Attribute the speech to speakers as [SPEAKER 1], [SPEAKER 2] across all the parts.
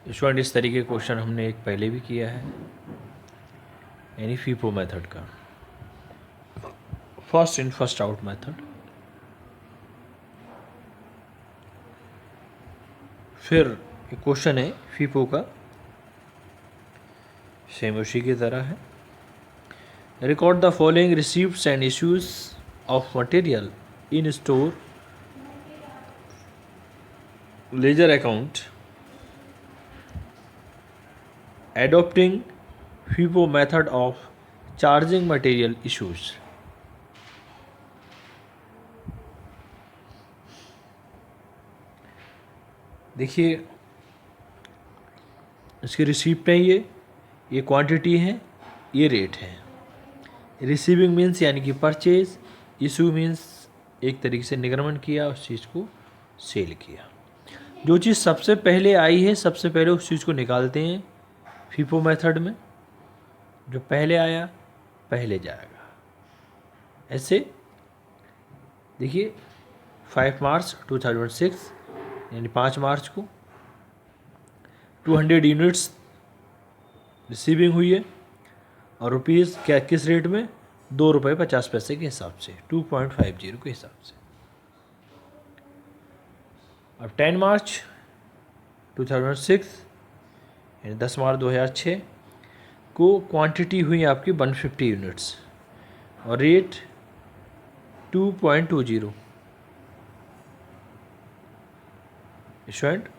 [SPEAKER 1] Student इस तरीके का क्वेश्चन हमने एक पहले भी किया है, यानी फीफो मेथड का, first in first out method. फिर एक क्वेश्चन है फीफो का, सेम उसी की तरह है। Record the following receipts and issues of material in store ledger account adopting FIFO method of charging material issues। देखिए इसकी रिसीप्ट है, ये क्वांटिटी है, ये रेट है। रिसीविंग मीन्स यानी कि परचेज, इशू मीन्स एक तरीके से निगमन किया, उस चीज़ को सेल किया। जो चीज़ सबसे पहले आई है सबसे पहले उस चीज़ को निकालते हैं फीफो मेथड में, जो पहले आया पहले जाएगा। ऐसे देखिए 5 मार्च 2006 यानी 5 मार्च को 200 यूनिट्स रिसीविंग हुई है और रुपीज़ क्या किस रेट में, ₹2.50 के हिसाब से, 2.50 के हिसाब से। अब 10 मार्च 2006 यानी 10 मार्च 2006 को क्वांटिटी हुई आपकी 150 यूनिट्स और रेट 2.20। स्टूडेंट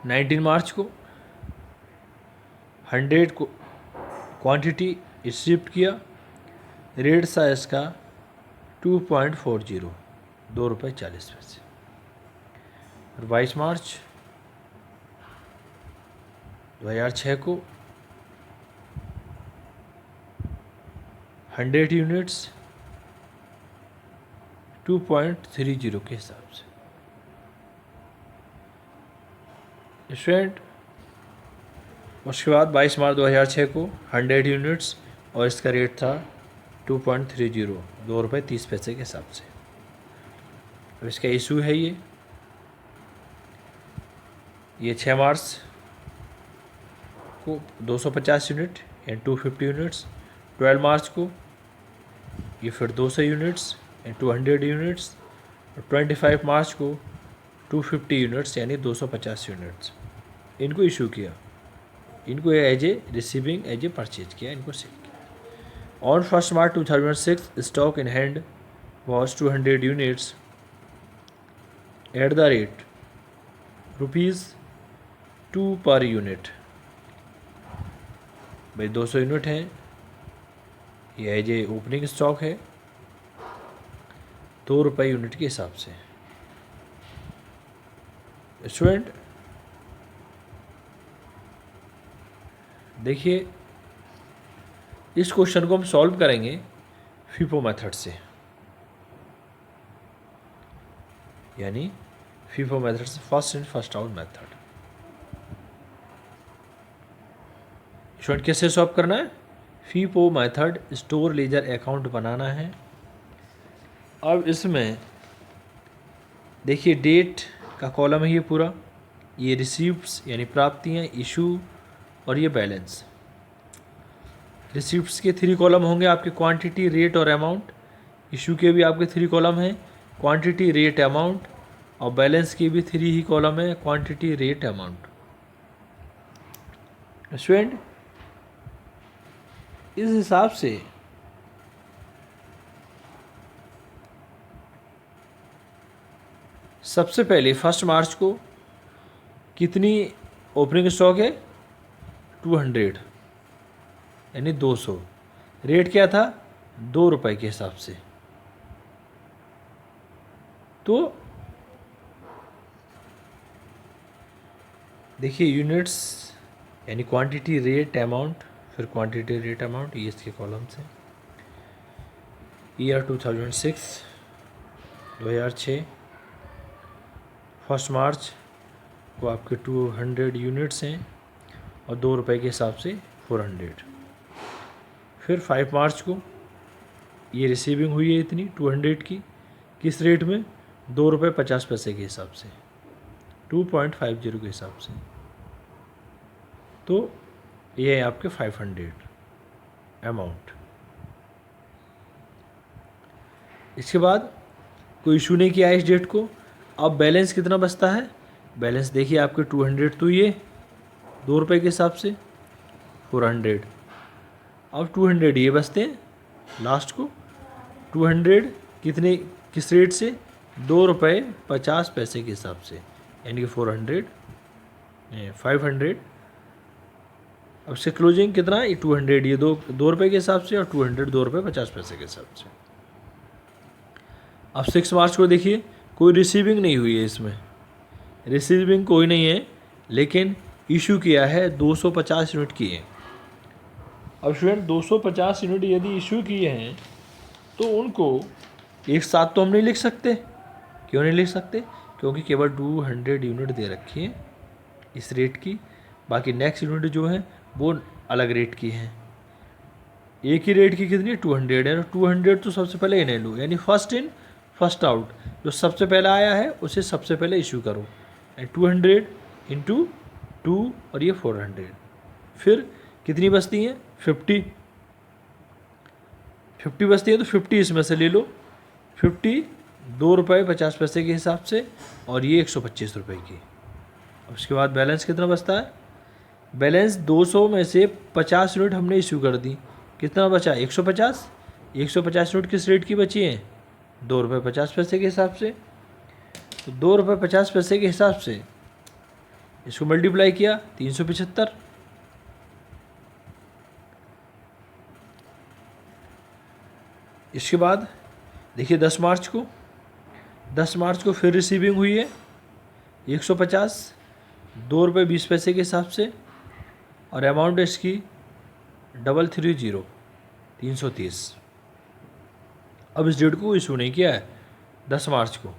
[SPEAKER 1] 19 मार्च को 100 को क्वांटिटी शिफ्ट किया, रेट था इसका 2.40, ₹2.40। और 22 मार्च 2006 को 100 यूनिट्स 2.30 के हिसाब से। स्टूडेंट उसके बाद 22 मार्च 2006 को 100 यूनिट्स और इसका रेट था 2.30, ₹2.30 के हिसाब से। अब इसका इशू है ये 6 मार्च को 250 यूनिट एंड 250 यूनिट्स, 12 मार्च को ये फिर 200 यूनिट्स एंड 200 यूनिट्स, और 25 मार्च को 250 यूनिट्स यानी 250 यूनिट्स इनको इशू किया, इनको as a receiving as a purchase किया, इनको सेल किया। On 1 March 2006 stock in hand was 200 units at the rate ₹2 per unit. भाई 200 यूनिट हैं, ये एज ए ओपनिंग स्टॉक है, ₹2 यूनिट के हिसाब से। स्टूडेंट देखिए इस क्वेश्चन को हम सॉल्व करेंगे फीफो मेथड से, यानी फीफो मेथड से, first in first out method. Student कैसे सॉल्व करना है, FIFO method store ledger account बनाना है। अब इसमें देखिए डेट का कॉलम है ये पूरा, ये रिसीप्ट्स यानी प्राप्तियाँ, इशू और ये बैलेंस। रिसीप्ट्स के 3 कॉलम होंगे आपके, क्वांटिटी, रेट और अमाउंट। इशू के भी आपके 3 कॉलम हैं, क्वांटिटी, रेट, अमाउंट। और बैलेंस के भी 3 ही कॉलम है, क्वांटिटी, रेट, अमाउंट। स्टूडेंट इस हिसाब से सबसे पहले 1 मार्च को कितनी ओपनिंग स्टॉक है, 200 यानी 200। रेट क्या था, ₹2 के हिसाब से। तो देखिए यूनिट्स यानी क्वांटिटी, रेट, अमाउंट, फिर क्वांटिटी, रेट, अमाउंट, ये इसके कॉलम्स हैं। ईयर 2006 2006 1 मार्च को आपके 200 यूनिट्स हैं और ₹2 के हिसाब से 400। फिर 5 मार्च को ये रिसीविंग हुई है इतनी 200 की, किस रेट में, ₹2.50 के हिसाब से। 2.50 के हिसाब से। तो ये है आपके 500 अमाउंट। इसके बाद कोई इशू नहीं किया इस डेट को। अब बैलेंस कितना बचता है, बैलेंस देखिए आपके 200 तो ये 2 रुपये के हिसाब से 400, अब 200 ये बचते हैं लास्ट को। 200 कितने किस रेट से, 2 रुपये 50 पैसे के हिसाब से, यानी कि 500 अब से क्लोजिंग कितना, ये 200 ये 2 रुपये के हिसाब से, और 200 2 रुपये 50 पैसे के हिसाब से। अब 6 मार्च को देखिए कोई रिसीविंग नहीं हुई है, इसमें रिसीविंग कोई नहीं है, लेकिन इशू किया है 250 यूनिट किए। अब स्टूडेंट 250 यूनिट यदि इशू किए हैं तो उनको एक साथ तो हम नहीं लिख सकते। क्यों नहीं लिख सकते, क्योंकि केवल 200 यूनिट दे रखी है इस रेट की, बाकी नेक्स्ट यूनिट जो है वो अलग रेट की है। एक ही रेट की कितनी 200 है, 200 तो सबसे पहले इन्हें लो, यानी फर्स्ट इन फर्स्ट आउट, जो सबसे पहले आया है उसे सबसे पहले इशू करो। 200 इंटू 2 और ये 400, फिर कितनी बचती हैं 50 बचती है, तो 50 इसमें से ले लो। 50 2 रुपये 50 पैसे के हिसाब से, और ये 125 रुपये की। उसके बाद बैलेंस कितना बचता है, बैलेंस 200 में से 50 यूनिट हमने इशू कर दी, कितना बचा 150। 150 यूनिट किस रेट की बची हैं, 2 रुपये 50 पैसे के हिसाब से। तो 2 रुपये 50 पैसे के हिसाब से इसको मल्टीप्लाई किया 375। इसके बाद देखिए 10 मार्च को फिर रिसीविंग हुई है 150 2 रुपये 20 पैसे के हिसाब से, और अमाउंट है इसकी 330। अब इस डेट को इशू नहीं किया है 10 मार्च को,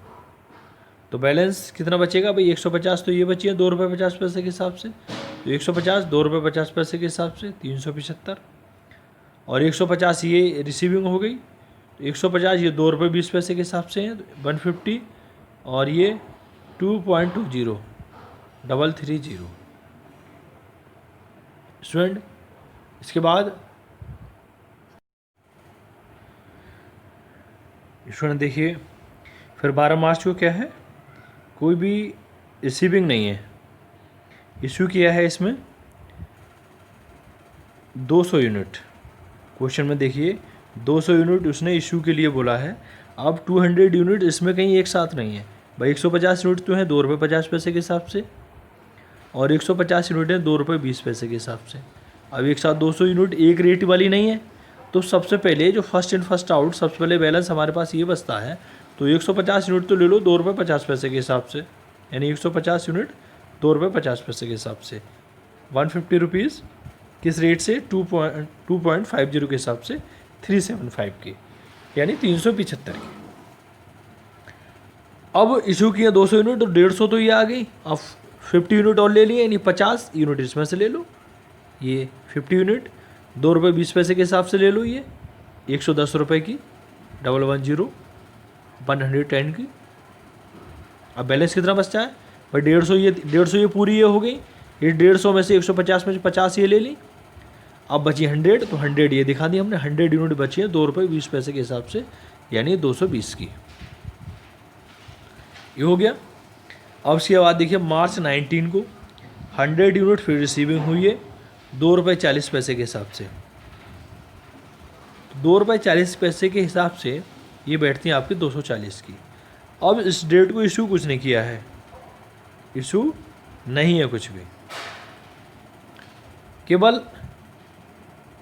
[SPEAKER 1] तो बैलेंस कितना बचेगा भाई 150 तो ये बची है 2 रुपये 50 पैसे के हिसाब से, तो 150 2 रुपये 50 पैसे के हिसाब से 375, और 150 ये रिसीविंग हो गई, 150 ये 2 रुपये 20 पैसे के हिसाब से है 150, और ये 2.20 330 स्टूडेंट। इसके बाद स्टूडेंट देखिए फिर 12 मार्च को क्या है, कोई भी रिसीविंग नहीं है, इशू किया है इसमें 200 यूनिट। क्वेश्चन में देखिए 200 यूनिट उसने इशू के लिए बोला है। अब 200 यूनिट इसमें कहीं एक साथ नहीं है भाई, 150 यूनिट तो है 2 रुपये 50 पैसे के हिसाब से, और 150 यूनिट है 2 रुपये 20 पैसे के हिसाब से। अब एक साथ 200 यूनिट एक रेट वाली नहीं है, तो सबसे पहले जो फर्स्ट इन फर्स्ट आउट, सबसे पहले बैलेंस हमारे पास ये बचता है, तो 150 यूनिट तो ले लो 2 रुपये 50 पैसे के हिसाब से, यानी 150 यूनिट 2 रुपये 50 पैसे के हिसाब से 150 रुपीज़ किस रेट से 2.50 के हिसाब से 375 की, यानी 375 की। अब इशू किया 200 यूनिट, तो 150 तो ये आ गई। अब 50 यूनिट और ले लिए, यानी 50 यूनिट इसमें से ले लो, ये 50 यूनिट 2 रुपये 20 पैसे के हिसाब से ले लो, ये 110 रुपये की 110 की। अब बैलेंस कितना बचता है भाई 150 ये पूरी ये हो गई, ये 150 में से 150 में से 50 ये ले ली। अब बची 100, तो 100 ये दिखा दी हमने, 100 यूनिट बची है 2 रुपये 20 पैसे के हिसाब से, यानी 220 की। ये हो गया। अब इसके बाद देखिए मार्च 19 को 100 यूनिट फिर रिसीविंग हुई है 2 रुपये 40 पैसे के हिसाब से। 2 रुपये 40 पैसे के हिसाब से ये बैठती हैं आपकी 240 की। अब इस डेट को इशू कुछ नहीं किया है, इशू नहीं है कुछ भी, केवल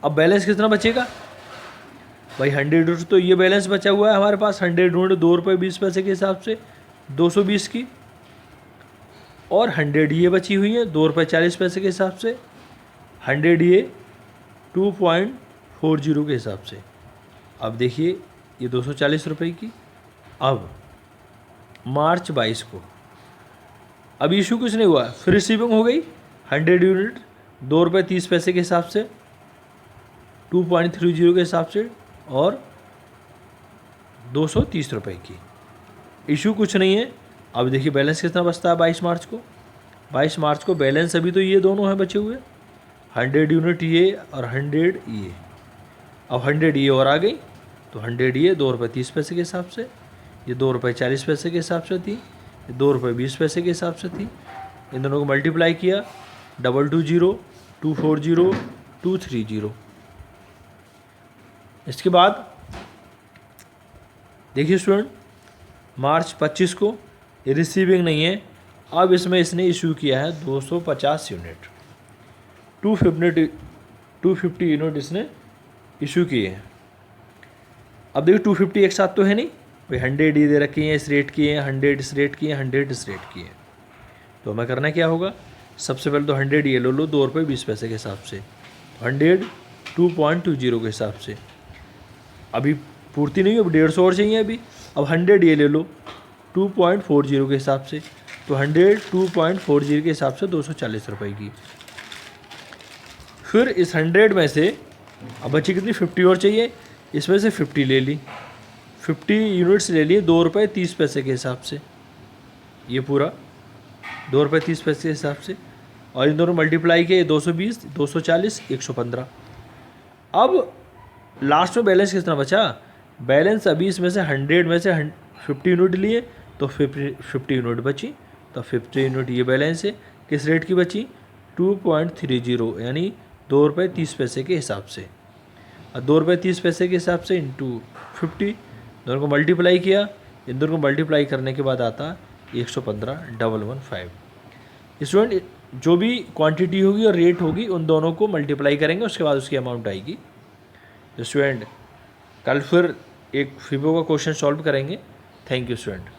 [SPEAKER 1] अब बैलेंस कितना बचेगा भाई 100 यूनिट तो ये बैलेंस बचा हुआ है हमारे पास, 100 यूनिट 2 रुपये 20 पैसे के हिसाब से 220 की, और 100 ये बची हुई है 2 रुपये 40 पैसे के हिसाब से, 100 ये 2.40 के हिसाब से। अब देखिए ये 240 रुपये की। अब मार्च 22 को अब इशू कुछ नहीं हुआ, फिर रिसीविंग हो गई 100 यूनिट 2 रुपये 30 पैसे के हिसाब से 2.30 के हिसाब से, और 230 रुपये की। इशू कुछ नहीं है, अब देखिए बैलेंस कितना बचता है 22 मार्च को। 22 मार्च को बैलेंस अभी तो ये दोनों हैं बचे हुए, 100 यूनिट ये और 100 ये। अब 100 ये और आ गई तो 100 ये 2 रुपये 30 पैसे के हिसाब से, ये 2 रुपये 40 पैसे के हिसाब से थी, ये 2 रुपये 20 पैसे के हिसाब से थी। इन दोनों को मल्टीप्लाई किया 220 240 230। इसके बाद देखिए स्टूडेंट, मार्च 25 को ये रिसीविंग नहीं है। अब इसमें इसने इशू किया है 250 यूनिट, 250 यूनिट इसने इशू किए हैं। अब देखिए 250 एक साथ तो है नहीं भाई, 100 ये दे रखी हैं इस रेट की हैं, 100 इस रेट की हैं, 100 इस रेट की हैं। तो हमें करना क्या होगा, सबसे पहले तो 100 ये लो 2 रुपये 20 पैसे के हिसाब से, 100 2.20 के हिसाब से। अभी पूर्ति नहीं है, अब 150 और चाहिए अभी। अब 100 ये ले लो 2.40 के हिसाब से, तो 100 2.40 के हिसाब से 240 रुपये की। फिर इस 100 में से अब बची कितनी, 50 और चाहिए, इसमें से 50 ले ली, 50 यूनिट्स ले लिए 2 रुपये 30 पैसे के हिसाब से, ये पूरा 2 रुपये 30 पैसे के हिसाब से। और इन दोनों मल्टीप्लाई किए 220 240 115। अब लास्ट में बैलेंस कितना बचा, बैलेंस अभी इसमें से 100 में से 50 यूनिट लिए तो 50 यूनिट बची, तो 50 यूनिट ये बैलेंस है। किस रेट की बची, 2.30 यानी 2 रुपये 30 पैसे के हिसाब से। और 2 रुपये 30 पैसे के हिसाब से इंटू 50, दोनों को मल्टीप्लाई किया, इन दोनों को मल्टीप्लाई करने के बाद आता 115,115। स्टूडेंट जो भी क्वांटिटी होगी और रेट होगी उन दोनों को मल्टीप्लाई करेंगे, उसके बाद उसकी अमाउंट आएगी। स्टूडेंट कल फिर एक फिबो का क्वेश्चन सॉल्व करेंगे। Thank you student.